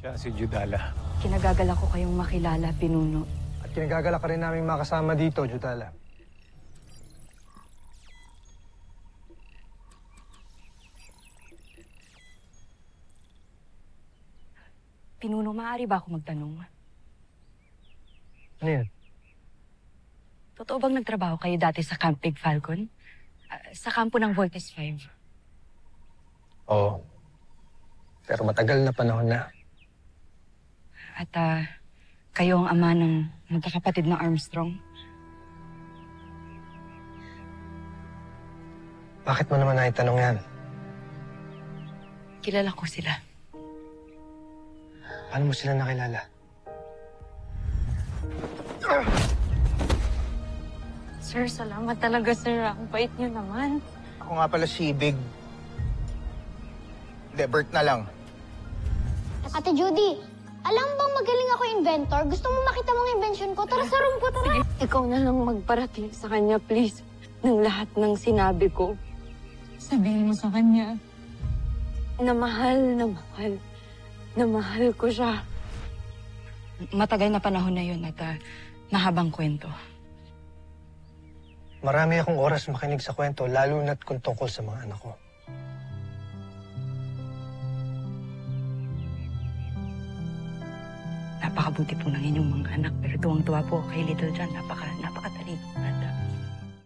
Siya si Judala. Kinagagala ko kayong makilala, Pinuno. At kinagagala ka rin namin makasama dito, Judala. Pinuno, maaari ba ako magtanong? Ano yan? Totoo bang nagtrabaho kayo dati sa Camp Big Falcon? Sa kampo ng Voltes 5? Oo. Pero matagal na panahon na. At kayo ang ama ng magkakapatid na Armstrong? Bakit mo naman naitanong yan? Kilala ko sila. Paano mo sila nakilala? Sir, salamat talaga, sir. Ang bait niyo naman. Ako nga pala si Big. Hindi, Bert na lang. Ate Judy, alam bang magaling ako inventor? Gusto mo makita mong invention ko? Tara sa room ko, tara. Sige, ikaw na lang magparating sa kanya, please. Ng lahat ng sinabi ko. Sabihin mo sa kanya na mahal ko siya. Matagal na panahon na yun at mahabang kwento. Marami akong oras makinig sa kwento, lalo na't kung tungkol sa mga anak ko. Napakabuti po ng inyong mga anak, pero tuwang-tuwa po kay Little John. Napakatalino.